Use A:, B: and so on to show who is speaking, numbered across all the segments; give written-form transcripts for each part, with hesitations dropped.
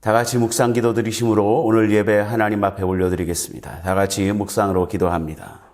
A: 다 같이 묵상 기도 드리심으로 오늘 예배 하나님 앞에 올려드리겠습니다. 다 같이 묵상으로 기도합니다.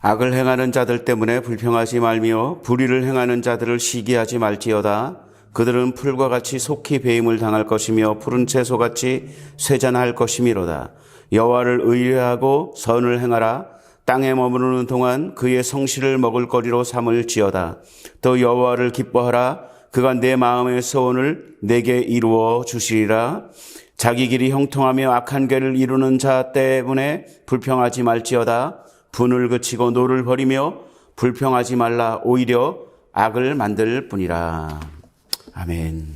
A: 악을 행하는 자들 때문에 불평하지 말며 불의를 행하는 자들을 시기하지 말지어다. 그들은 풀과 같이 속히 배임을 당할 것이며 푸른 채소같이 쇠잔할 것이미로다. 여호와를 의뢰하고 선을 행하라. 땅에 머무르는 동안 그의 성실을 먹을거리로 삼을지어다. 또 여호와를 기뻐하라. 그가 내 마음의 소원을 내게 이루어 주시리라. 자기 길이 형통하며 악한 길을 이루는 자 때문에 불평하지 말지어다. 분을 그치고 노를 버리며 불평하지 말라. 오히려 악을 만들 뿐이라. 아멘.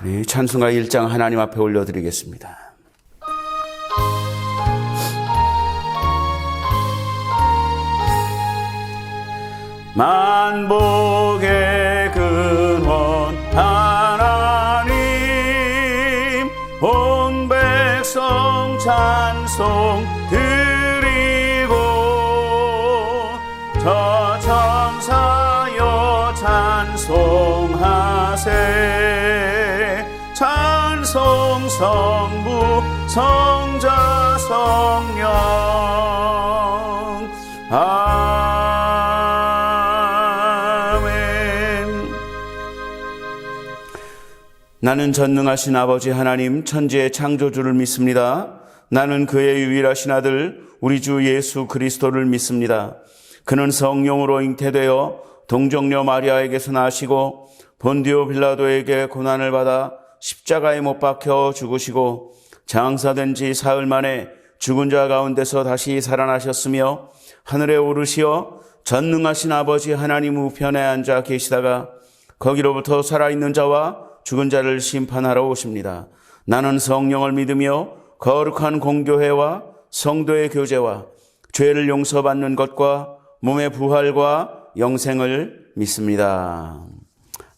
A: 우리 찬송가 1장 하나님 앞에 올려드리겠습니다. 만복의 근원 하나님, 온 백성 찬송 저 천사여 찬송하세. 찬송 성부 성자 성령. 아멘. 나는 전능하신 아버지 하나님 천지의 창조주를 믿습니다. 나는 그의 유일하신 아들 우리 주 예수 그리스도를 믿습니다. 그는 성령으로 잉태되어 동정녀 마리아에게서 나시고 본디오 빌라도에게 고난을 받아 십자가에 못 박혀 죽으시고 장사된 지 사흘 만에 죽은 자 가운데서 다시 살아나셨으며 하늘에 오르시어 전능하신 아버지 하나님 우편에 앉아 계시다가 거기로부터 살아있는 자와 죽은 자를 심판하러 오십니다. 나는 성령을 믿으며 거룩한 공교회와 성도의 교제와 죄를 용서받는 것과 몸의 부활과 영생을 믿습니다.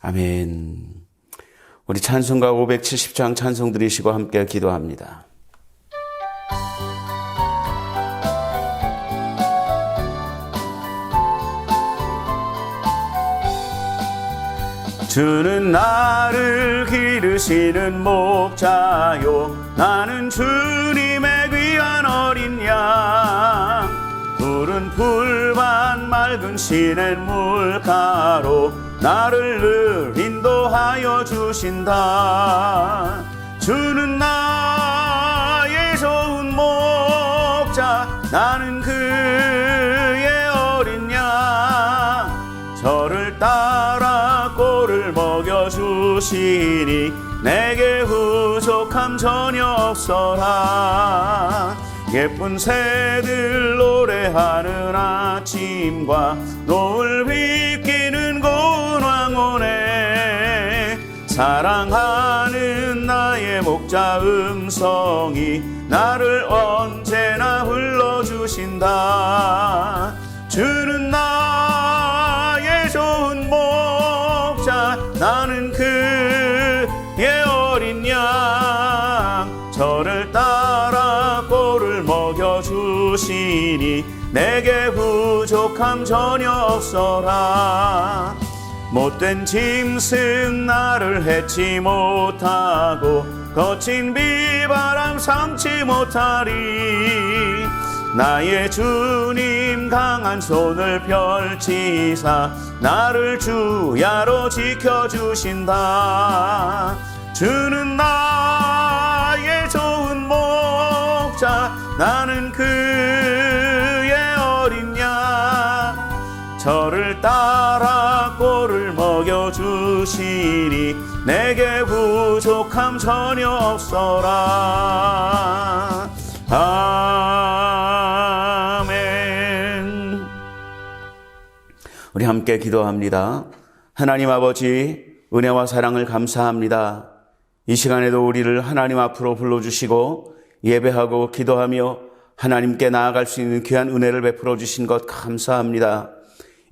A: 아멘. 우리 찬송가 570장 찬송 드리시고 함께 기도합니다. 주는 나를 기르시는 목자요, 나는 주님의 귀한 어린 양. 푸른 풀밭 맑은 시냇 물가로 나를 늘 인도하여 주신다. 주는 나의 좋은 목자, 나는 그의 어린 양. 저를 따라 꼴을 먹여주시니 내게 부족함 전혀 없어라. 예쁜 새들 노래하는 아침과 노을 비끼는 고운 황혼에 사랑하는 나의 목자 음성이 나를 언제나 불러주신다. 주는 나의 좋은 목자, 나는 그의 어린 양. 저를 따라 꼴을 먹여주시니 내게 부족함 전혀 없어라. 못된 짐승 나를 해치 못하고 거친 비바람 삼지 못하리. 나의 주님 강한 손을 펼치사 나를 주야로 지켜주신다. 주는 나의 좋은 목자, 나는 그의 어린 양. 저를 따라 꼴을 먹여주시니 내게 부족함 전혀 없어라. 아멘. 우리 함께 기도합니다. 하나님 아버지, 은혜와 사랑을 감사합니다. 이 시간에도 우리를 하나님 앞으로 불러주시고 예배하고 기도하며 하나님께 나아갈 수 있는 귀한 은혜를 베풀어 주신 것 감사합니다.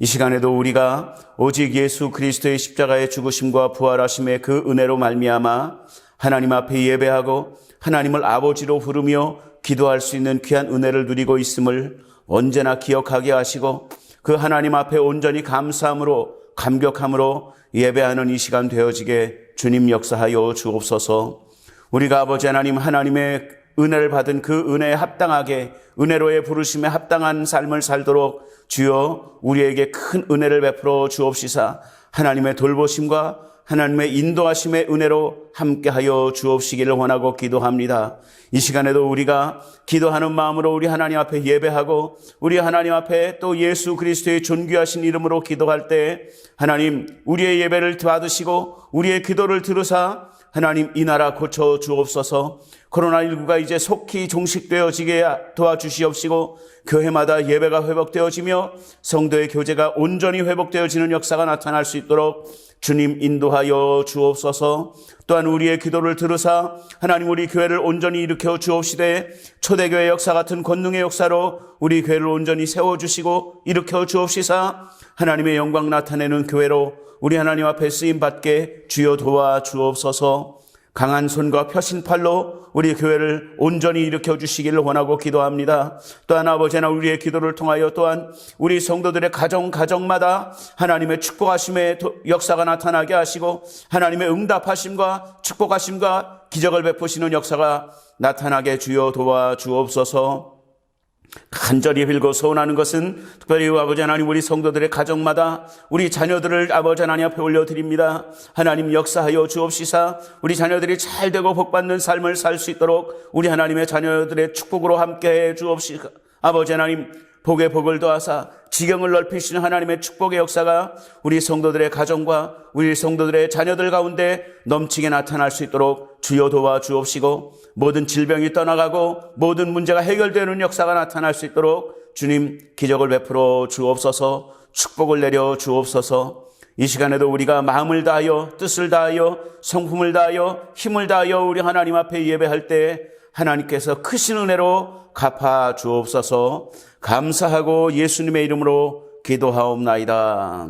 A: 이 시간에도 우리가 오직 예수 그리스도의 십자가의 죽으심과 부활하심의 그 은혜로 말미암아 하나님 앞에 예배하고 하나님을 아버지로 부르며 기도할 수 있는 귀한 은혜를 누리고 있음을 언제나 기억하게 하시고 그 하나님 앞에 온전히 감사함으로 감격함으로 예배하는 이 시간 되어지게 주님 역사하여 주옵소서. 우리가 아버지 하나님, 하나님의 은혜를 받은 그 은혜에 합당하게 은혜로의 부르심에 합당한 삶을 살도록 주여 우리에게 큰 은혜를 베풀어 주옵시사 하나님의 돌보심과 하나님의 인도하심의 은혜로 함께하여 주옵시기를 원하고 기도합니다. 이 시간에도 우리가 기도하는 마음으로 우리 하나님 앞에 예배하고 우리 하나님 앞에 또 예수 그리스도의 존귀하신 이름으로 기도할 때 하나님 우리의 예배를 받으시고 우리의 기도를 들으사 하나님 이 나라 고쳐 주옵소서. 코로나19가 이제 속히 종식되어지게 도와주시옵시고 교회마다 예배가 회복되어지며 성도의 교제가 온전히 회복되어지는 역사가 나타날 수 있도록 주님 인도하여 주옵소서. 또한 우리의 기도를 들으사 하나님 우리 교회를 온전히 일으켜 주옵시되 초대교회 역사 같은 권능의 역사로 우리 교회를 온전히 세워주시고 일으켜 주옵시사 하나님의 영광 나타내는 교회로 우리 하나님 앞에 쓰임받게 주여 도와 주옵소서. 강한 손과 펴신 팔로 우리 교회를 온전히 일으켜 주시기를 원하고 기도합니다. 또한 아버지 하나님 우리의 기도를 통하여 또한 우리 성도들의 가정마다 하나님의 축복하심의 역사가 나타나게 하시고 하나님의 응답하심과 축복하심과 기적을 베푸시는 역사가 나타나게 주여 도와 주옵소서. 간절히 빌고 소원하는 것은 특별히 아버지 하나님 우리 성도들의 가정마다 우리 자녀들을 아버지 하나님 앞에 올려드립니다. 하나님 역사하여 주옵시사 우리 자녀들이 잘되고 복받는 삶을 살 수 있도록 우리 하나님의 자녀들의 축복으로 함께해 주옵시사 아버지 하나님 복에 복을 더하사 지경을 넓히시는 하나님의 축복의 역사가 우리 성도들의 가정과 우리 성도들의 자녀들 가운데 넘치게 나타날 수 있도록 주여 도와 주옵시고 모든 질병이 떠나가고 모든 문제가 해결되는 역사가 나타날 수 있도록 주님 기적을 베풀어 주옵소서. 축복을 내려 주옵소서. 이 시간에도 우리가 마음을 다하여 뜻을 다하여 성품을 다하여 힘을 다하여 우리 하나님 앞에 예배할 때 하나님께서 크신 은혜로 갚아 주옵소서. 감사하고 예수님의 이름으로 기도하옵나이다.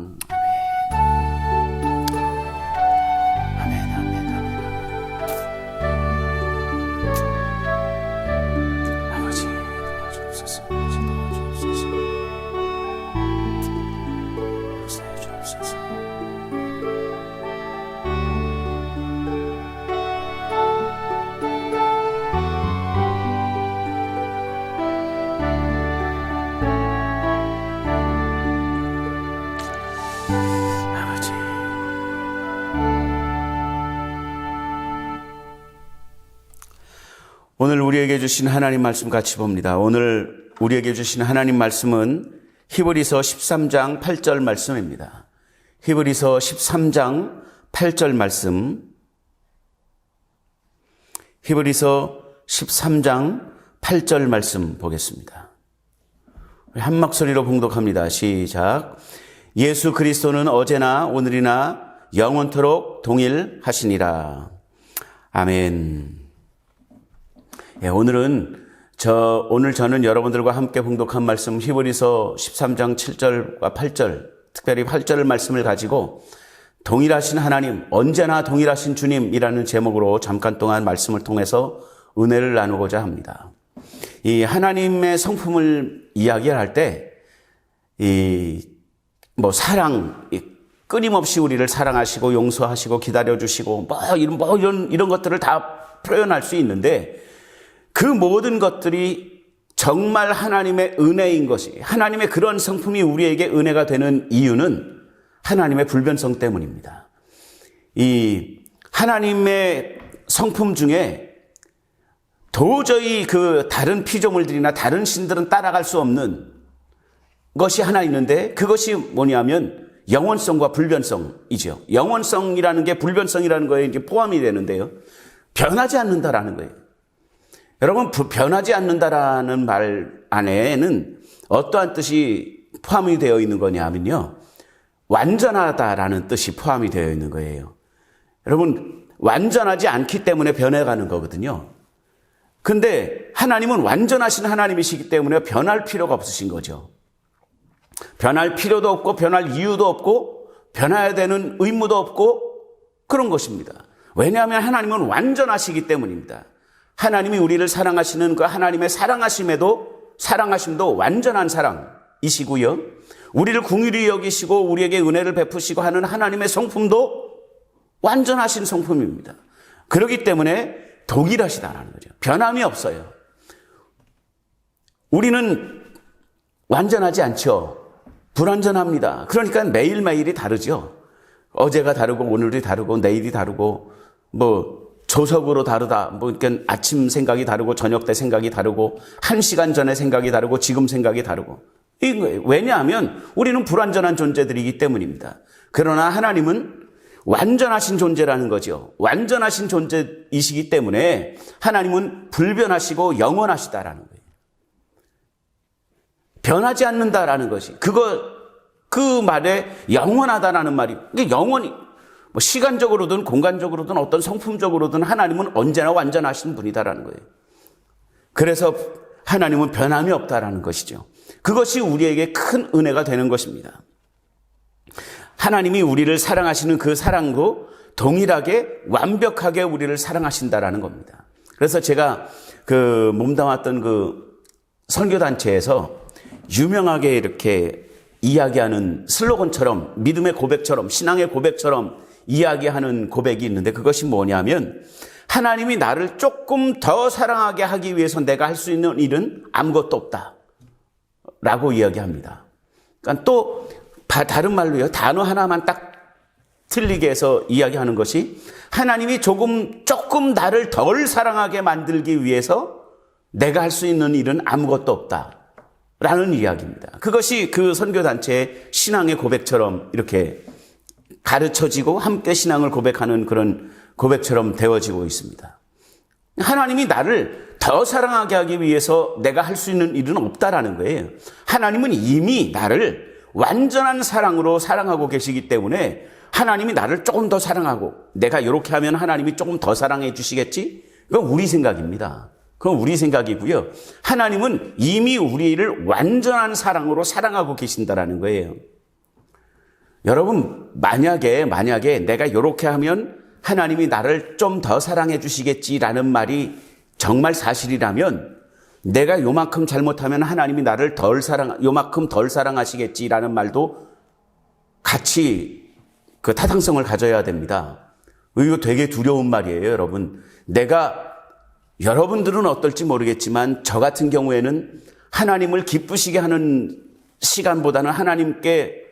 A: 오늘 우리에게 주신 하나님 말씀 같이 봅니다. 오늘 우리에게 주신 하나님 말씀은 히브리서 13장 8절 말씀입니다. 히브리서 13장 8절 말씀. 히브리서 13장 8절 말씀 보겠습니다. 한 목소리로 봉독합니다. 시작. 예수 그리스도는 어제나 오늘이나 영원토록 동일하시니라. 아멘. 오늘 저는 여러분들과 함께 봉독한 말씀 히브리서 13장 7절과 8절, 특별히 8절 말씀을 가지고 동일하신 하나님, 언제나 동일하신 주님이라는 제목으로 잠깐 동안 말씀을 통해서 은혜를 나누고자 합니다. 이 하나님의 성품을 이야기할 때, 사랑, 끊임없이 우리를 사랑하시고 용서하시고 기다려주시고 이런 것들을 다 표현할 수 있는데 그 모든 것들이 정말 하나님의 은혜인 것이, 하나님의 그런 성품이 우리에게 은혜가 되는 이유는 하나님의 불변성 때문입니다. 이 하나님의 성품 중에 도저히 그 다른 피조물들이나 다른 신들은 따라갈 수 없는 것이 하나 있는데 그것이 뭐냐면 영원성과 불변성이죠. 영원성이라는 게 불변성이라는 거에 이제 포함이 되는데요. 변하지 않는다라는 거예요. 여러분, 변하지 않는다라는 말 안에는 어떠한 뜻이 포함이 되어 있는 거냐면요. 완전하다라는 뜻이 포함이 되어 있는 거예요. 여러분, 완전하지 않기 때문에 변해가는 거거든요. 근데 하나님은 완전하신 하나님이시기 때문에 변할 필요가 없으신 거죠. 변할 필요도 없고 변할 이유도 없고 변해야 되는 의무도 없고 그런 것입니다. 왜냐하면 하나님은 완전하시기 때문입니다. 하나님이 우리를 사랑하시는 그 하나님의 사랑하심도 완전한 사랑이시고요. 우리를 긍휼히 여기시고 우리에게 은혜를 베푸시고 하는 하나님의 성품도 완전하신 성품입니다. 그렇기 때문에 동일하시다라는 거죠. 변함이 없어요. 우리는 완전하지 않죠. 불완전합니다. 그러니까 매일매일이 다르죠. 어제가 다르고 오늘이 다르고 내일이 다르고 조석으로 다르다. 그러니까 아침 생각이 다르고 저녁 때 생각이 다르고 1시간 전에 생각이 다르고 지금 생각이 다르고. 왜냐하면 우리는 불완전한 존재들이기 때문입니다. 그러나 하나님은 완전하신 존재라는 거죠. 완전하신 존재이시기 때문에 하나님은 불변하시고 영원하시다라는 거예요. 변하지 않는다라는 것이 그 말에 영원하다라는 말이 영원히 시간적으로든 공간적으로든 어떤 성품적으로든 하나님은 언제나 완전하신 분이다라는 거예요. 그래서 하나님은 변함이 없다라는 것이죠. 그것이 우리에게 큰 은혜가 되는 것입니다. 하나님이 우리를 사랑하시는 그 사랑도 동일하게 완벽하게 우리를 사랑하신다라는 겁니다. 그래서 제가 몸담았던 선교단체에서 유명하게 이렇게 이야기하는 슬로건처럼 믿음의 고백처럼 신앙의 고백처럼 이야기하는 고백이 있는데 그것이 뭐냐면 하나님이 나를 조금 더 사랑하게 하기 위해서 내가 할 수 있는 일은 아무것도 없다 라고 이야기합니다. 그러니까 또 다른 말로요. 단어 하나만 딱 틀리게 해서 이야기하는 것이 하나님이 조금 나를 덜 사랑하게 만들기 위해서 내가 할 수 있는 일은 아무것도 없다 라는 이야기입니다. 그것이 그 선교단체의 신앙의 고백처럼 이렇게 가르쳐지고 함께 신앙을 고백하는 그런 고백처럼 되어지고 있습니다. 하나님이 나를 더 사랑하게 하기 위해서 내가 할 수 있는 일은 없다라는 거예요. 하나님은 이미 나를 완전한 사랑으로 사랑하고 계시기 때문에 하나님이 나를 조금 더 사랑하고 내가 이렇게 하면 하나님이 조금 더 사랑해 주시겠지? 그건 우리 생각입니다. 그건 우리 생각이고요. 하나님은 이미 우리를 완전한 사랑으로 사랑하고 계신다라는 거예요. 여러분, 만약에 내가 이렇게 하면 하나님이 나를 좀 더 사랑해 주시겠지라는 말이 정말 사실이라면 내가 요만큼 잘못하면 하나님이 나를 요만큼 덜 사랑하시겠지라는 말도 같이 그 타당성을 가져야 됩니다. 이거 되게 두려운 말이에요, 여러분. 여러분들은 어떨지 모르겠지만 저 같은 경우에는 하나님을 기쁘시게 하는 시간보다는 하나님께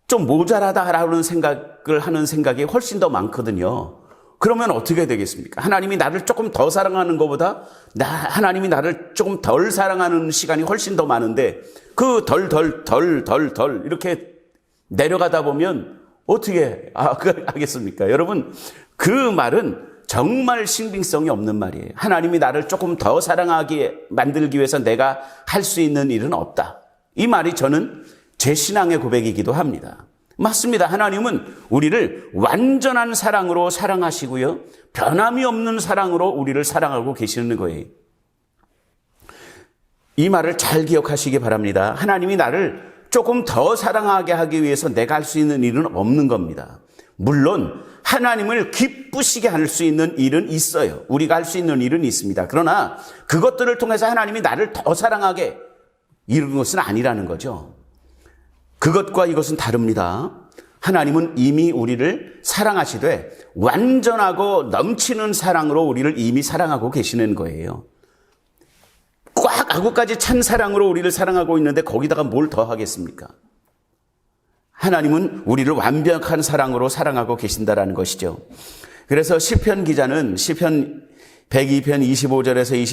A: 좀 모자라다라는 생각을 하는 생각이 훨씬 더 많거든요. 그러면 어떻게 되겠습니까? 하나님이 나를 조금 더 사랑하는 것보다 하나님이 나를 조금 덜 사랑하는 시간이 훨씬 더 많은데 그 덜 이렇게 내려가다 보면 어떻게 하겠습니까? 여러분, 그 말은 정말 신빙성이 없는 말이에요. 하나님이 나를 조금 더 사랑하게 만들기 위해서 내가 할 수 있는 일은 없다. 이 말이 저는 제 신앙의 고백이기도 합니다. 맞습니다. 하나님은 우리를 완전한 사랑으로 사랑하시고요. 변함이 없는 사랑으로 우리를 사랑하고 계시는 거예요. 이 말을 잘 기억하시기 바랍니다. 하나님이 나를 조금 더 사랑하게 하기 위해서 내가 할 수 있는 일은 없는 겁니다. 물론 하나님을 기쁘시게 할 수 있는 일은 있어요. 우리가 할 수 있는 일은 있습니다. 그러나 그것들을 통해서 하나님이 나를 더 사랑하게 이루는 것은 아니라는 거죠. 그것과 이것은 다릅니다. 하나님은 이미 우리를 사랑하시되 완전하고 넘치는 사랑으로 우리를 이미 사랑하고 계시는 거예요. 꽉 아구까지 찬 사랑으로 우리를 사랑하고 있는데 거기다가 뭘 더 하겠습니까? 하나님은 우리를 완벽한 사랑으로 사랑하고 계신다라는 것이죠. 그래서 시편 기자는 시편 102편 25절에서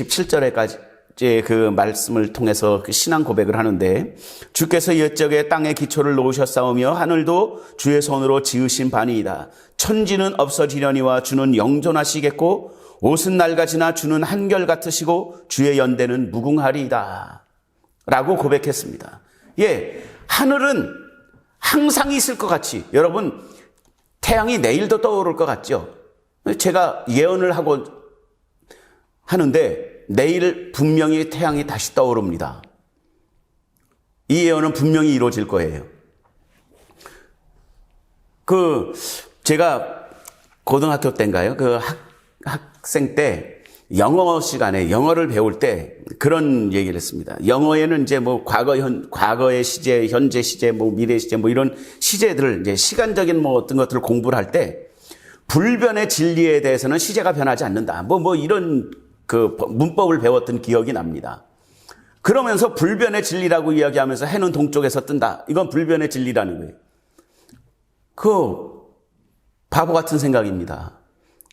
A: 번째 그 말씀을 통해서 그 신앙 고백을 하는데, 주께서 옛적에 땅에 기초를 놓으셨사오며 하늘도 주의 손으로 지으신 바니이다. 천지는 없어지려니와 주는 영존하시겠고 옷은 낡아지나 주는 한결 같으시고 주의 연대는 무궁하리이다 라고 고백했습니다. 예, 하늘은 항상 있을 것 같이, 여러분 태양이 내일도 떠오를 것 같죠. 제가 예언을 하고 하는데 내일 분명히 태양이 다시 떠오릅니다. 이 예언은 분명히 이루어질 거예요. 제가 고등학교 때인가요? 학생 때 영어 시간에 영어를 배울 때 그런 얘기를 했습니다. 영어에는 이제 뭐 과거의 시제, 현재 시제, 뭐 미래 시제, 뭐 이런 시제들을 이제 시간적인 뭐 어떤 것들을 공부를 할 때 불변의 진리에 대해서는 시제가 변하지 않는다. 뭐 이런 그 문법을 배웠던 기억이 납니다. 그러면서 불변의 진리라고 이야기하면서 해는 동쪽에서 뜬다. 이건 불변의 진리라는 거예요. 바보 같은 생각입니다.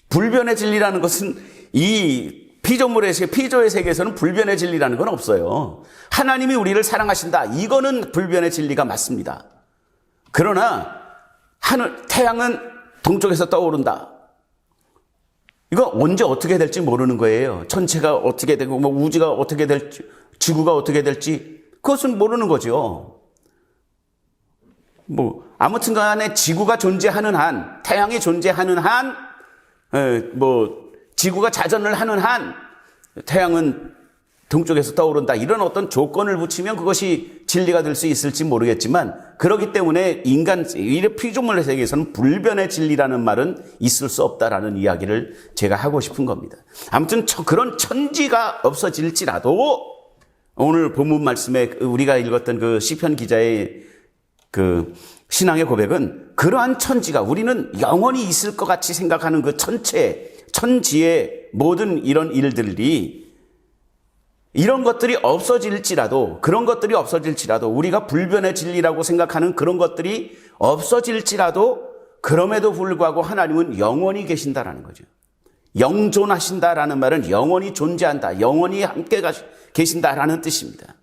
A: 불변의 진리라는 것은 이 피조의 세계에서는 불변의 진리라는 건 없어요. 하나님이 우리를 사랑하신다. 이거는 불변의 진리가 맞습니다. 그러나 태양은 동쪽에서 떠오른다. 이거 언제 어떻게 될지 모르는 거예요. 천체가 어떻게 되고 뭐 우주가 어떻게 될지, 지구가 어떻게 될지 그것은 모르는 거죠. 뭐 아무튼 간에 지구가 존재하는 한, 태양이 존재하는 한, 지구가 자전을 하는 한 태양은 동쪽에서 떠오른다. 이런 어떤 조건을 붙이면 그것이 진리가 될 수 있을지 모르겠지만, 그렇기 때문에 피조물의 세계에서는 불변의 진리라는 말은 있을 수 없다라는 이야기를 제가 하고 싶은 겁니다. 아무튼 그런 천지가 없어질지라도 오늘 본문 말씀에 우리가 읽었던 그 시편 기자의 그 신앙의 고백은, 그러한 천지가, 우리는 영원히 있을 것 같이 생각하는 그 천지의 모든 이런 일들이, 이런 것들이 없어질지라도, 그런 것들이 없어질지라도, 우리가 불변의 진리라고 생각하는 그런 것들이 없어질지라도, 그럼에도 불구하고 하나님은 영원히 계신다라는 거죠. 영존하신다라는 말은 영원히 존재한다, 영원히 함께 계신다라는 뜻입니다.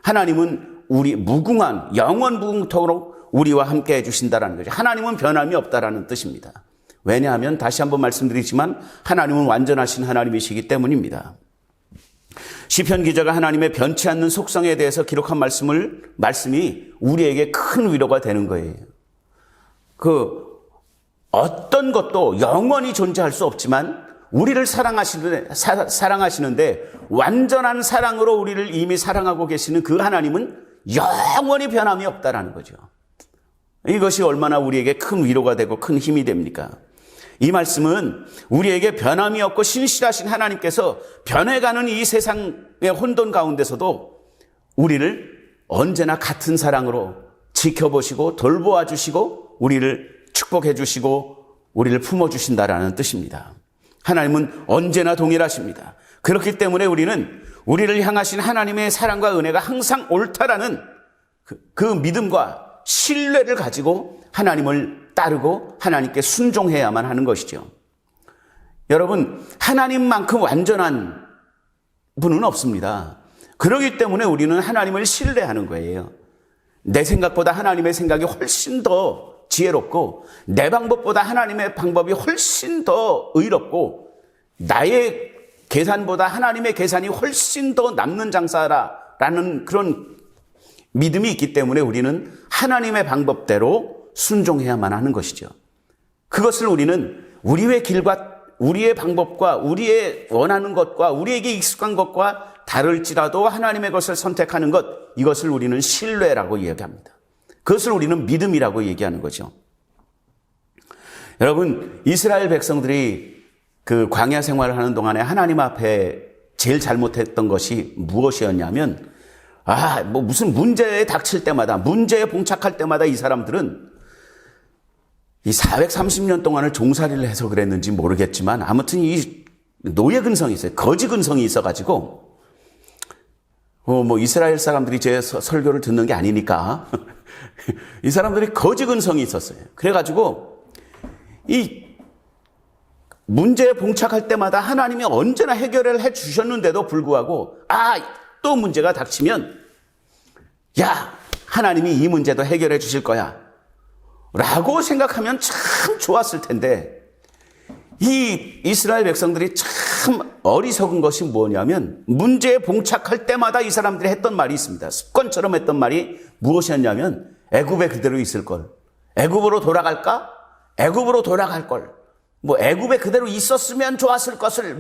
A: 하나님은 우리 무궁한, 영원 무궁토록 우리와 함께 해주신다라는 거죠. 하나님은 변함이 없다라는 뜻입니다. 왜냐하면 다시 한번 말씀드리지만 하나님은 완전하신 하나님이시기 때문입니다. 시편 기자가 하나님의 변치 않는 속성에 대해서 기록한 말씀이 우리에게 큰 위로가 되는 거예요. 어떤 것도 영원히 존재할 수 없지만 우리를 사랑하시는데 완전한 사랑으로 우리를 이미 사랑하고 계시는 그 하나님은 영원히 변함이 없다라는 거죠. 이것이 얼마나 우리에게 큰 위로가 되고 큰 힘이 됩니까? 이 말씀은 우리에게 변함이 없고 신실하신 하나님께서 변해가는 이 세상의 혼돈 가운데서도 우리를 언제나 같은 사랑으로 지켜보시고 돌보아 주시고 우리를 축복해 주시고 우리를 품어주신다라는 뜻입니다. 하나님은 언제나 동일하십니다. 그렇기 때문에 우리는 우리를 향하신 하나님의 사랑과 은혜가 항상 옳다라는 그 믿음과 신뢰를 가지고 하나님을 따르고 하나님께 순종해야만 하는 것이죠. 여러분, 하나님만큼 완전한 분은 없습니다. 그렇기 때문에 우리는 하나님을 신뢰하는 거예요. 내 생각보다 하나님의 생각이 훨씬 더 지혜롭고 내 방법보다 하나님의 방법이 훨씬 더 의롭고 나의 계산보다 하나님의 계산이 훨씬 더 남는 장사라는 그런 믿음이 있기 때문에 우리는 하나님의 방법대로 순종해야만 하는 것이죠. 그것을 우리는 우리의 길과 우리의 방법과 우리의 원하는 것과 우리에게 익숙한 것과 다를지라도 하나님의 것을 선택하는 것, 이것을 우리는 신뢰라고 이야기합니다. 그것을 우리는 믿음이라고 얘기하는 거죠. 여러분, 이스라엘 백성들이 그 광야 생활을 하는 동안에 하나님 앞에 제일 잘못했던 것이 무엇이었냐면, 무슨 문제에 닥칠 때마다, 문제에 봉착할 때마다 이 사람들은 이 430년 동안을 종살이를 해서 그랬는지 모르겠지만 아무튼 이 노예 근성이 있어요. 거지 근성이 있어가지고 이스라엘 사람들이 제 설교를 듣는 게 아니니까 이 사람들이 거지 근성이 있었어요. 그래가지고 이 문제에 봉착할 때마다 하나님이 언제나 해결을 해 주셨는데도 불구하고 또 문제가 닥치면 하나님이 이 문제도 해결해 주실 거야 라고 생각하면 참 좋았을 텐데 이 이스라엘 백성들이 참 어리석은 것이 뭐냐면 문제에 봉착할 때마다 이 사람들이 했던 말이 있습니다. 습관처럼 했던 말이 무엇이었냐면 애굽에 그대로 있을 걸. 애굽으로 돌아갈까? 애굽으로 돌아갈 걸. 애굽에 그대로 있었으면 좋았을 것을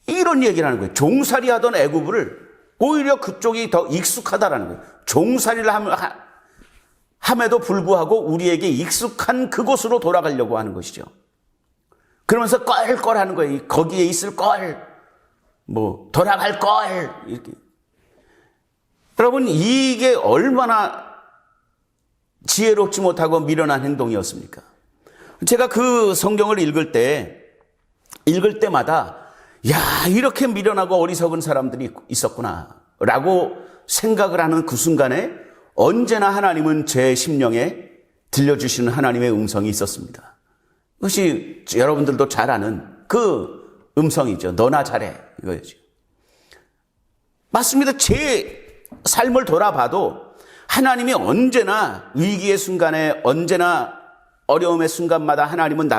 A: 이런 얘기를 하는 거예요. 종살이 하던 애굽을 오히려 그쪽이 더 익숙하다라는 거예요. 종살이를 함에도 불구하고 우리에게 익숙한 그곳으로 돌아가려고 하는 것이죠. 그러면서 껄껄 하는 거예요. 거기에 있을 걸, 돌아갈 걸, 이렇게. 여러분, 이게 얼마나 지혜롭지 못하고 미련한 행동이었습니까? 제가 그 성경을 읽을 때마다, 이렇게 미련하고 어리석은 사람들이 있었구나, 라고 생각을 하는 그 순간에 언제나 하나님은 제 심령에 들려주시는 하나님의 음성이 있었습니다. 그것이 여러분들도 잘 아는 그 음성이죠. 너나 잘해. 이거죠. 맞습니다. 제 삶을 돌아봐도 하나님이 언제나 위기의 순간에 언제나 어려움의 순간마다 하나님은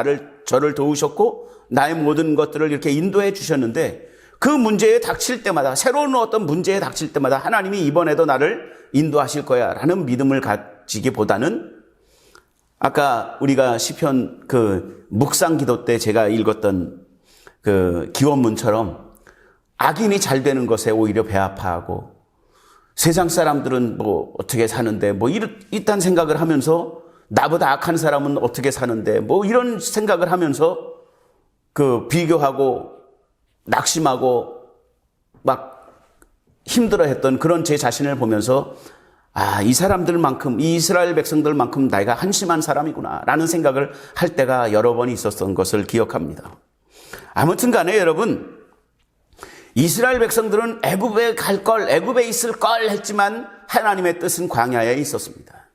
A: 저를 도우셨고 나의 모든 것들을 이렇게 인도해 주셨는데 그 문제에 닥칠 때마다 새로운 어떤 문제에 닥칠 때마다 하나님이 이번에도 나를 인도하실 거야 라는 믿음을 가지기보다는 아까 우리가 시편 그 묵상 기도 때 제가 읽었던 그 기원문처럼 악인이 잘 되는 것에 오히려 배 아파하고 세상 사람들은 어떻게 사는데 이딴 생각을 하면서 나보다 악한 사람은 어떻게 사는데 이런 생각을 하면서 그 비교하고 낙심하고 막 힘들어했던 그런 제 자신을 보면서 이 사람들만큼, 이 이스라엘 백성들만큼 내가 한심한 사람이구나 라는 생각을 할 때가 여러 번 있었던 것을 기억합니다. 아무튼 간에 여러분, 이스라엘 백성들은 애굽에 갈 걸, 애굽에 있을 걸 했지만 하나님의 뜻은 광야에 있었습니다.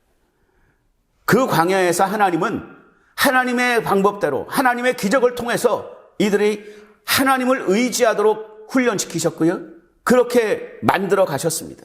A: 그 광야에서 하나님은 하나님의 방법대로 하나님의 기적을 통해서 이들이 하나님을 의지하도록 훈련시키셨고요. 그렇게 만들어 가셨습니다.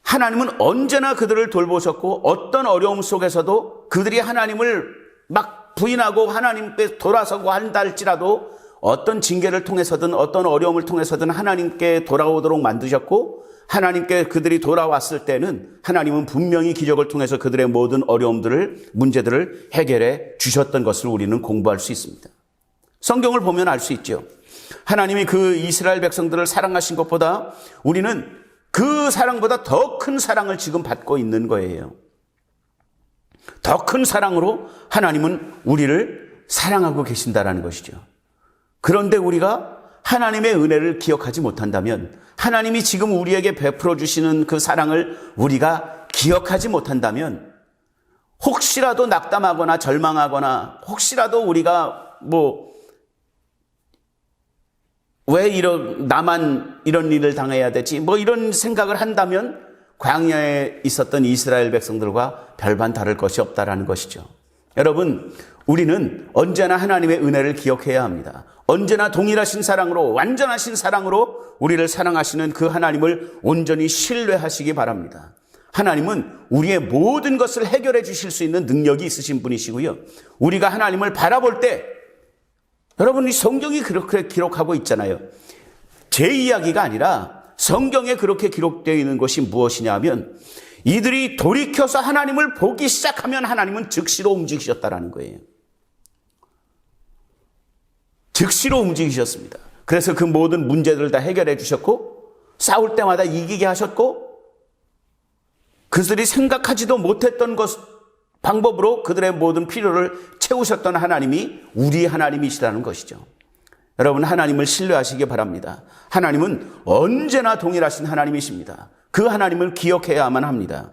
A: 하나님은 언제나 그들을 돌보셨고 어떤 어려움 속에서도 그들이 하나님을 막 부인하고 하나님께 돌아서고 한다 할지라도 어떤 징계를 통해서든 어떤 어려움을 통해서든 하나님께 돌아오도록 만드셨고 하나님께 그들이 돌아왔을 때는 하나님은 분명히 기적을 통해서 그들의 모든 어려움들을 문제들을 해결해 주셨던 것을 우리는 공부할 수 있습니다. 성경을 보면 알 수 있죠. 하나님이 그 이스라엘 백성들을 사랑하신 것보다 우리는 그 사랑보다 더 큰 사랑을 지금 받고 있는 거예요. 더 큰 사랑으로 하나님은 우리를 사랑하고 계신다라는 것이죠. 그런데 우리가 하나님의 은혜를 기억하지 못한다면, 하나님이 지금 우리에게 베풀어 주시는 그 사랑을 우리가 기억하지 못한다면, 혹시라도 낙담하거나 절망하거나 혹시라도 우리가 왜 나만 이런 일을 당해야 되지? 이런 생각을 한다면 광야에 있었던 이스라엘 백성들과 별반 다를 것이 없다라는 것이죠. 여러분, 우리는 언제나 하나님의 은혜를 기억해야 합니다. 언제나 동일하신 사랑으로, 완전하신 사랑으로 우리를 사랑하시는 그 하나님을 온전히 신뢰하시기 바랍니다. 하나님은 우리의 모든 것을 해결해 주실 수 있는 능력이 있으신 분이시고요. 우리가 하나님을 바라볼 때, 여러분, 이 성경이 그렇게 기록하고 있잖아요. 제 이야기가 아니라 성경에 그렇게 기록되어 있는 것이 무엇이냐 하면 이들이 돌이켜서 하나님을 보기 시작하면 하나님은 즉시로 움직이셨다라는 거예요. 즉시로 움직이셨습니다. 그래서 그 모든 문제들을 다 해결해 주셨고 싸울 때마다 이기게 하셨고 그들이 생각하지도 못했던 방법으로 그들의 모든 필요를 채우셨던 하나님이 우리 하나님이시라는 것이죠. 여러분, 하나님을 신뢰하시기 바랍니다. 하나님은 언제나 동일하신 하나님이십니다. 그 하나님을 기억해야만 합니다.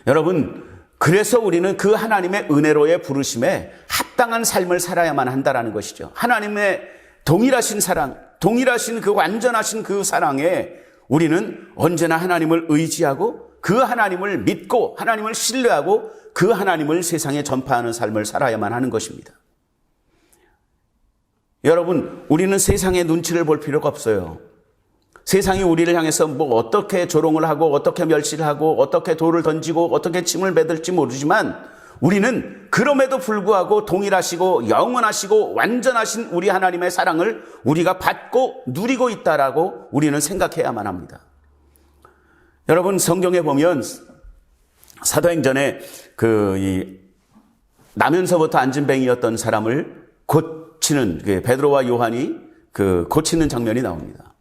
A: 여러분, 그래서 우리는 그 하나님의 은혜로의 부르심에 합당한 삶을 살아야만 한다는 것이죠. 하나님의 동일하신 사랑, 동일하신 그 완전하신 그 사랑에 우리는 언제나 하나님을 의지하고 그 하나님을 믿고 하나님을 신뢰하고 그 하나님을 세상에 전파하는 삶을 살아야만 하는 것입니다. 여러분, 우리는 세상의 눈치를 볼 필요가 없어요. 세상이 우리를 향해서 뭐 어떻게 조롱을 하고 어떻게 멸시를 하고 어떻게 돌을 던지고 어떻게 침을 뱉을지 모르지만 우리는 그럼에도 불구하고 동일하시고 영원하시고 완전하신 우리 하나님의 사랑을 우리가 받고 누리고 있다라고 우리는 생각해야만 합니다. 여러분, 성경에 보면 사도행전에 나면서부터 안진뱅이였던 사람을 고치는 베드로와 요한이 고치는 장면이 나옵니다.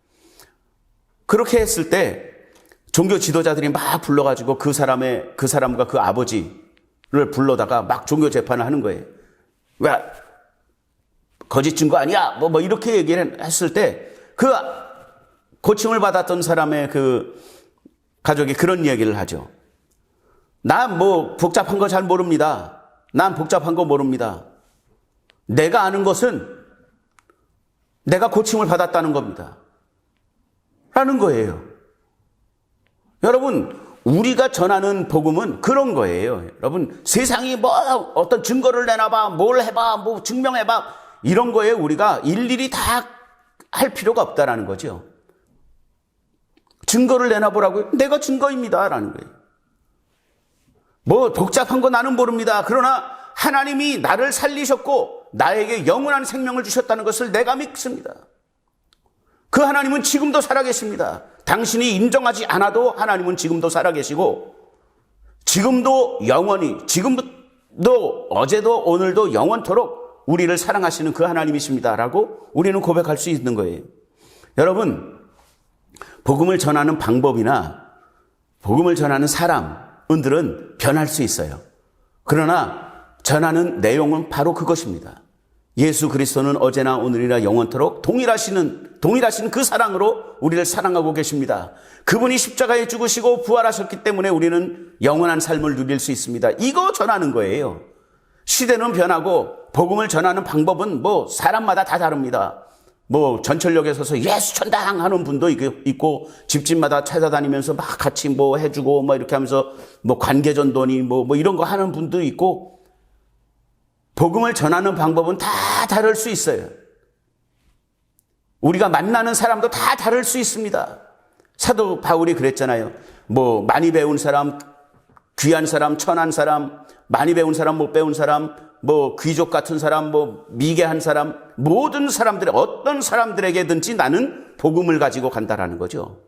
A: 그렇게 했을 때 종교 지도자들이 막 불러가지고 그 사람과 그 아버지를 불러다가 막 종교 재판을 하는 거예요. 왜 거짓 증거 아니야? 뭐 이렇게 얘기를 했을 때 그 고침을 받았던 사람의 그 가족이 그런 얘기를 하죠. 난 뭐 복잡한 거 잘 모릅니다. 난 복잡한 거 모릅니다. 내가 아는 것은 내가 고침을 받았다는 겁니다. 라는 거예요. 여러분, 우리가 전하는 복음은 그런 거예요. 여러분, 세상이 뭐 어떤 증거를 내놔봐, 뭘 해봐, 뭐 증명해봐, 이런 거에 우리가 일일이 다 할 필요가 없다라는 거죠. 증거를 내놔보라고요? 내가 증거입니다. 라는 거예요. 뭐 복잡한 거 나는 모릅니다. 그러나 하나님이 나를 살리셨고 나에게 영원한 생명을 주셨다는 것을 내가 믿습니다. 그 하나님은 지금도 살아계십니다. 당신이 인정하지 않아도 하나님은 지금도 살아계시고 지금도 영원히, 지금도 어제도 오늘도 영원토록 우리를 사랑하시는 그 하나님이십니다라고 우리는 고백할 수 있는 거예요. 여러분, 복음을 전하는 방법이나 복음을 전하는 사람들은 변할 수 있어요. 그러나 전하는 내용은 바로 그것입니다. 예수 그리스도는 어제나 오늘이나 영원토록 동일하신 그 사랑으로 우리를 사랑하고 계십니다. 그분이 십자가에 죽으시고 부활하셨기 때문에 우리는 영원한 삶을 누릴 수 있습니다. 이거 전하는 거예요. 시대는 변하고 복음을 전하는 방법은 뭐 사람마다 다 다릅니다. 뭐 전철역에 서서 예수 천당 하는 분도 있고 집집마다 찾아다니면서 막 같이 뭐 해주고 뭐 이렇게 하면서 뭐 관계전도니 뭐 이런 거 하는 분도 있고, 복음을 전하는 방법은 다 다를 수 있어요. 우리가 만나는 사람도 다 다를 수 있습니다. 사도 바울이 그랬잖아요. 뭐 많이 배운 사람, 귀한 사람, 천한 사람, 많이 배운 사람, 못 배운 사람, 뭐 귀족 같은 사람, 뭐 미개한 사람, 모든 사람들, 어떤 사람들에게든지 나는 복음을 가지고 간다라는 거죠.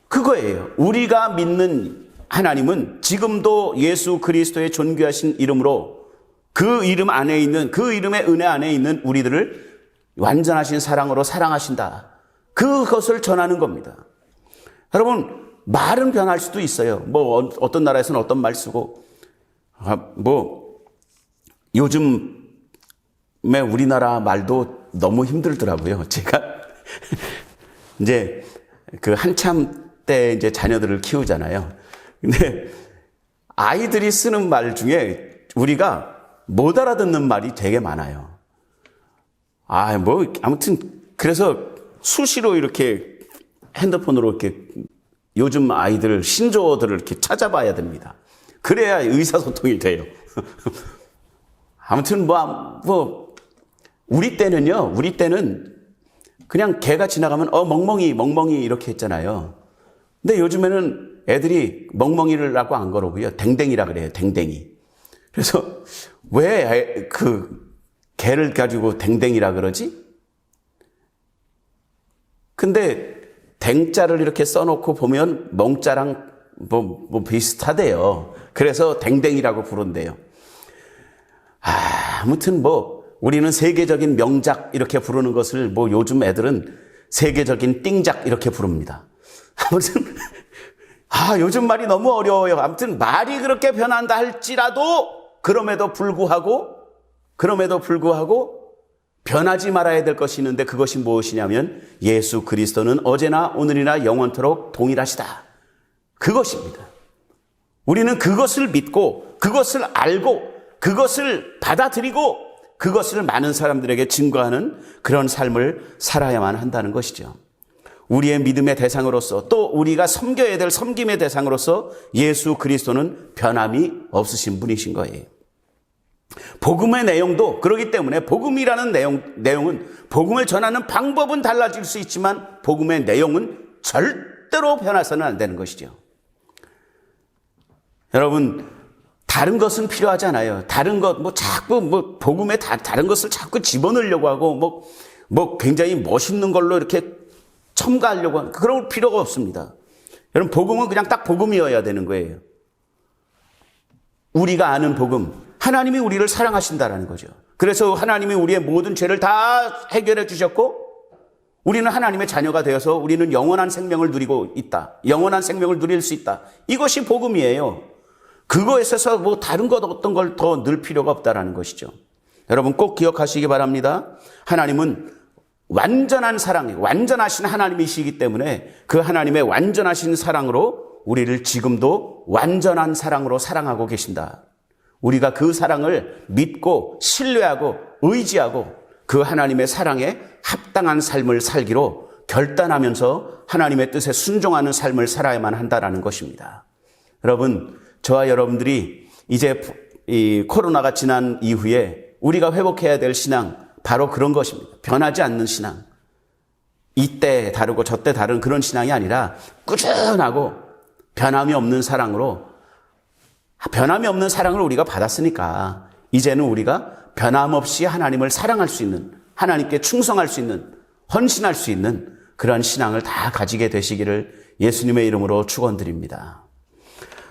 A: 그거예요. 우리가 믿는 하나님은 지금도 예수 그리스도의 존귀하신 이름으로 그 이름 안에 있는, 그 이름의 은혜 안에 있는 우리들을 완전하신 사랑으로 사랑하신다. 그것을 전하는 겁니다. 여러분, 말은 변할 수도 있어요. 뭐 어떤 나라에서는 어떤 말 쓰고, 뭐 요즘에 우리나라 말도 너무 힘들더라고요. 제가 이제 그 한참 때 이제 자녀들을 키우잖아요. 근데 아이들이 쓰는 말 중에 우리가 못 알아듣는 말이 되게 많아요. 아무튼 그래서 수시로 이렇게 핸드폰으로 이렇게 요즘 아이들 신조어들을 이렇게 찾아봐야 됩니다. 그래야 의사소통이 돼요. 아무튼 우리 때는 그냥 개가 지나가면 멍멍이 이렇게 했잖아요. 근데 요즘에는 애들이 멍멍이라고 안 그러고요, 댕댕이라 그래요. 댕댕이. 그래서 왜 그 개를 가지고 댕댕이라 그러지? 근데 댕자를 이렇게 써놓고 보면 멍자랑 뭐 비슷하대요. 그래서 댕댕이라고 부른대요. 아무튼 우리는 세계적인 명작 이렇게 부르는 것을 요즘 애들은 세계적인 띵작 이렇게 부릅니다. 아무튼 요즘 말이 너무 어려워요. 아무튼 말이 그렇게 변한다 할지라도 그럼에도 불구하고 변하지 말아야 될 것이 있는데, 그것이 무엇이냐면 예수 그리스도는 어제나 오늘이나 영원토록 동일하시다. 그것입니다. 우리는 그것을 믿고 그것을 알고 그것을 받아들이고 그것을 많은 사람들에게 증거하는 그런 삶을 살아야만 한다는 것이죠. 우리의 믿음의 대상으로서, 또 우리가 섬겨야 될 섬김의 대상으로서 예수 그리스도는 변함이 없으신 분이신 거예요. 복음의 내용도 그렇기 때문에 복음이라는 내용은 복음을 전하는 방법은 달라질 수 있지만 복음의 내용은 절대로 변해서는 안 되는 것이죠. 여러분, 다른 것은 필요하지 않아요. 다른 것, 자꾸 복음에 다른 것을 자꾸 집어넣으려고 하고, 굉장히 멋있는 걸로 이렇게 첨가하려고 하는, 그럴 필요가 없습니다. 여러분, 복음은 그냥 딱 복음이어야 되는 거예요. 우리가 아는 복음, 하나님이 우리를 사랑하신다라는 거죠. 그래서 하나님이 우리의 모든 죄를 다 해결해 주셨고, 우리는 하나님의 자녀가 되어서 우리는 영원한 생명을 누리고 있다. 영원한 생명을 누릴 수 있다. 이것이 복음이에요. 그거에 있어서 다른 것 어떤 걸 더 넣을 필요가 없다라는 것이죠. 여러분 꼭 기억하시기 바랍니다. 하나님은 완전한 사랑이에요. 완전하신 하나님이시기 때문에 그 하나님의 완전하신 사랑으로 우리를 지금도 완전한 사랑으로 사랑하고 계신다. 우리가 그 사랑을 믿고 신뢰하고 의지하고 그 하나님의 사랑에 합당한 삶을 살기로 결단하면서 하나님의 뜻에 순종하는 삶을 살아야만 한다라는 것입니다. 여러분, 저와 여러분들이 이제 이 코로나가 지난 이후에 우리가 회복해야 될 신앙, 바로 그런 것입니다. 변하지 않는 신앙. 이때 다르고 저때 다른 그런 신앙이 아니라 꾸준하고 변함이 없는 사랑으로, 변함이 없는 사랑을 우리가 받았으니까 이제는 우리가 변함없이 하나님을 사랑할 수 있는, 하나님께 충성할 수 있는, 헌신할 수 있는 그런 신앙을 다 가지게 되시기를 예수님의 이름으로 축원드립니다.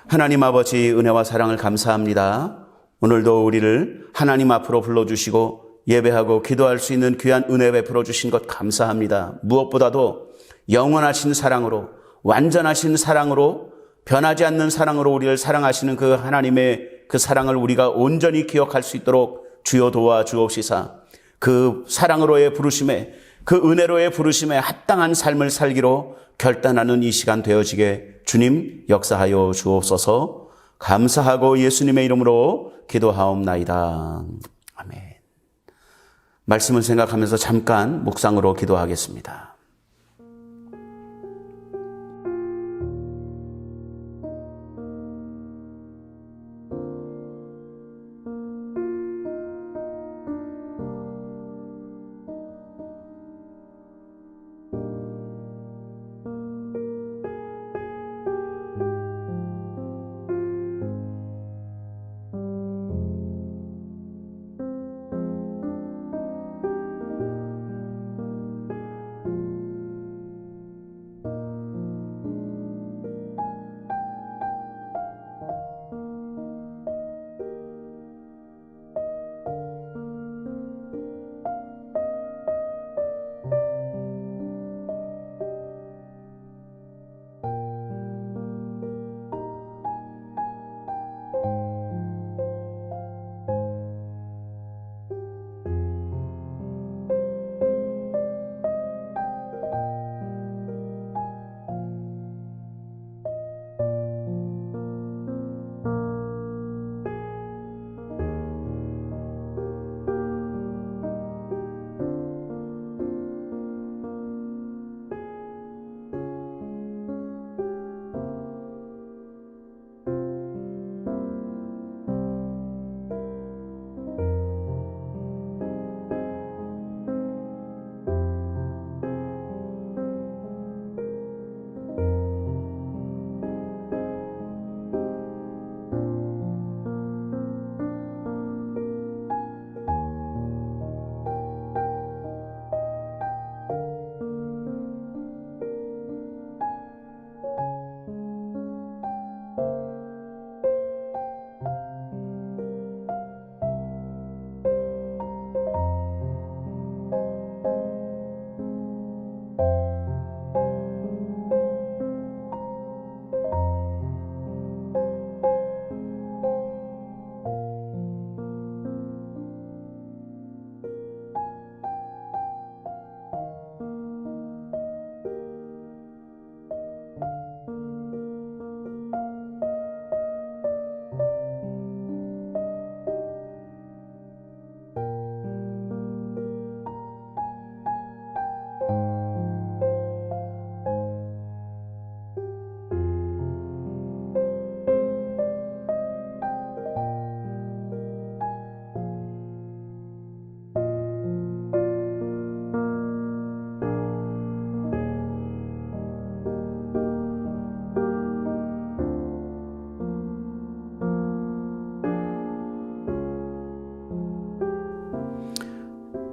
A: 하나님 아버지, 은혜와 사랑을 감사합니다. 오늘도 우리를 하나님 앞으로 불러주시고 예배하고 기도할 수 있는 귀한 은혜 베풀어 주신 것 감사합니다. 무엇보다도 영원하신 사랑으로, 완전하신 사랑으로, 변하지 않는 사랑으로 우리를 사랑하시는 그 하나님의 그 사랑을 우리가 온전히 기억할 수 있도록 주여 도와주옵시사. 그 사랑으로의 부르심에, 그 은혜로의 부르심에 합당한 삶을 살기로 결단하는 이 시간 되어지게 주님 역사하여 주옵소서. 감사하고 예수님의 이름으로 기도하옵나이다. 아멘. 말씀을 생각하면서 잠깐 묵상으로 기도하겠습니다.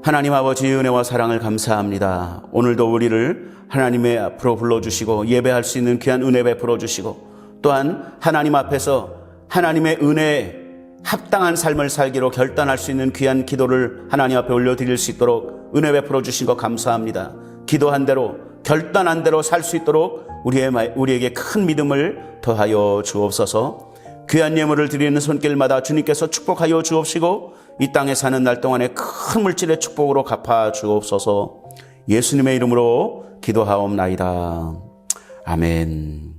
A: 하나님 아버지의 은혜와 사랑을 감사합니다. 오늘도 우리를 하나님의 앞으로 불러주시고 예배할 수 있는 귀한 은혜 베풀어 주시고 또한 하나님 앞에서 하나님의 은혜에 합당한 삶을 살기로 결단할 수 있는 귀한 기도를 하나님 앞에 올려드릴 수 있도록 은혜 베풀어 주신 것 감사합니다. 기도한 대로 결단한 대로 살 수 있도록 우리에게 큰 믿음을 더하여 주옵소서. 귀한 예물을 드리는 손길마다 주님께서 축복하여 주옵시고 이 땅에 사는 날 동안에 큰 물질의 축복으로 갚아 주옵소서. 예수님의 이름으로 기도하옵나이다. 아멘.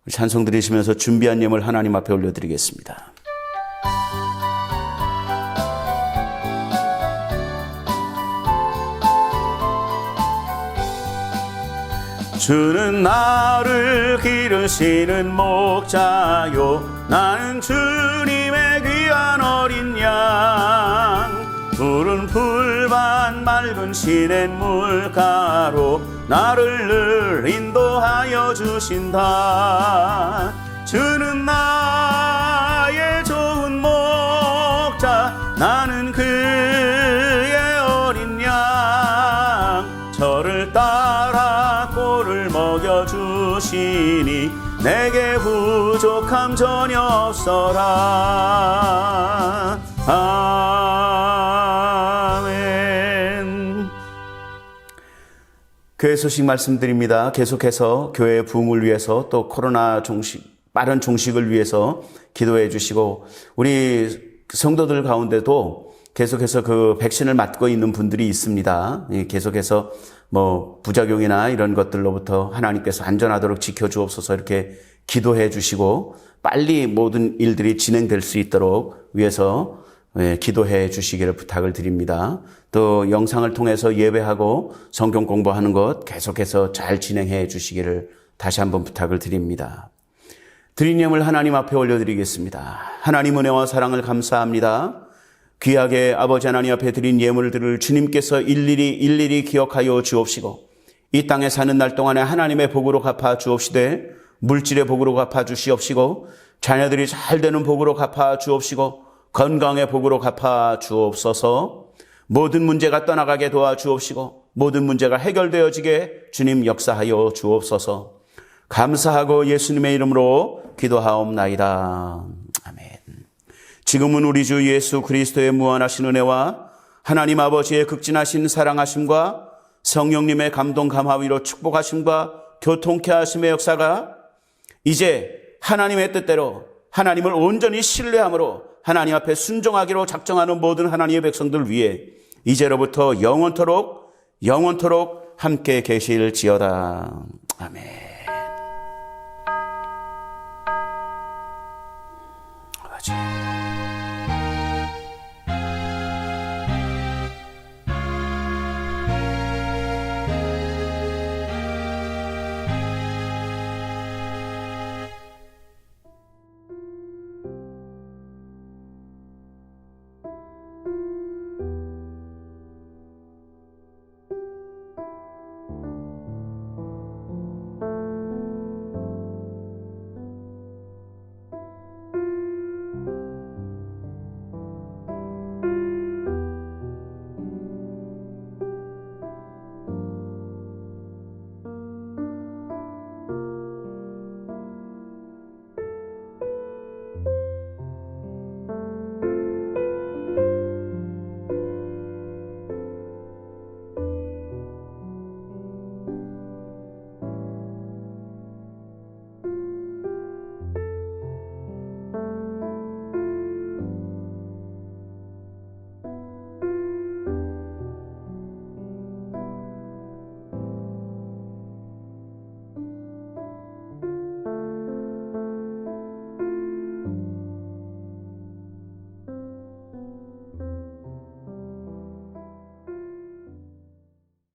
A: 찬송 드리시면서 준비한 예물 하나님 앞에 올려드리겠습니다. 주는 나를 기르시는 목자요, 나는 주님의 귀한 어린 양. 푸른 풀밭 맑은 시냇 물가로 나를 늘 인도하여 주신다. 주는 나의 좋은 목자, 나는 그의 어린 양. 저를 따라 꼴을 먹여주시니 내게 부족함 전혀 없어라. 아멘. 교회 소식 말씀드립니다. 계속해서 교회의 부흥을 위해서 또 코로나 빠른 종식을 위해서 기도해 주시고, 우리 성도들 가운데도 계속해서 그 백신을 맞고 있는 분들이 있습니다. 계속해서 부작용이나 이런 것들로부터 하나님께서 안전하도록 지켜주옵소서 이렇게 기도해 주시고 빨리 모든 일들이 진행될 수 있도록 위해서 기도해 주시기를 부탁을 드립니다. 또 영상을 통해서 예배하고 성경 공부하는 것 계속해서 잘 진행해 주시기를 다시 한번 부탁을 드립니다. 드린 예물 하나님 앞에 올려드리겠습니다. 하나님 은혜와 사랑을 감사합니다. 귀하게 아버지 하나님 앞에 드린 예물들을 주님께서 일일이 기억하여 주옵시고 이 땅에 사는 날 동안에 하나님의 복으로 갚아 주옵시되 물질의 복으로 갚아 주시옵시고 자녀들이 잘 되는 복으로 갚아 주옵시고 건강의 복으로 갚아 주옵소서. 모든 문제가 떠나가게 도와주옵시고 모든 문제가 해결되어지게 주님 역사하여 주옵소서. 감사하고 예수님의 이름으로 기도하옵나이다. 아멘. 지금은 우리 주 예수 그리스도의 무한하신 은혜와 하나님 아버지의 극진하신 사랑하심과 성령님의 감동 감화위로 축복하심과 교통케 하심의 역사가 이제 하나님의 뜻대로 하나님을 온전히 신뢰함으로 하나님 앞에 순종하기로 작정하는 모든 하나님의 백성들 위해 이제로부터 영원토록 함께 계실지어다. 아멘.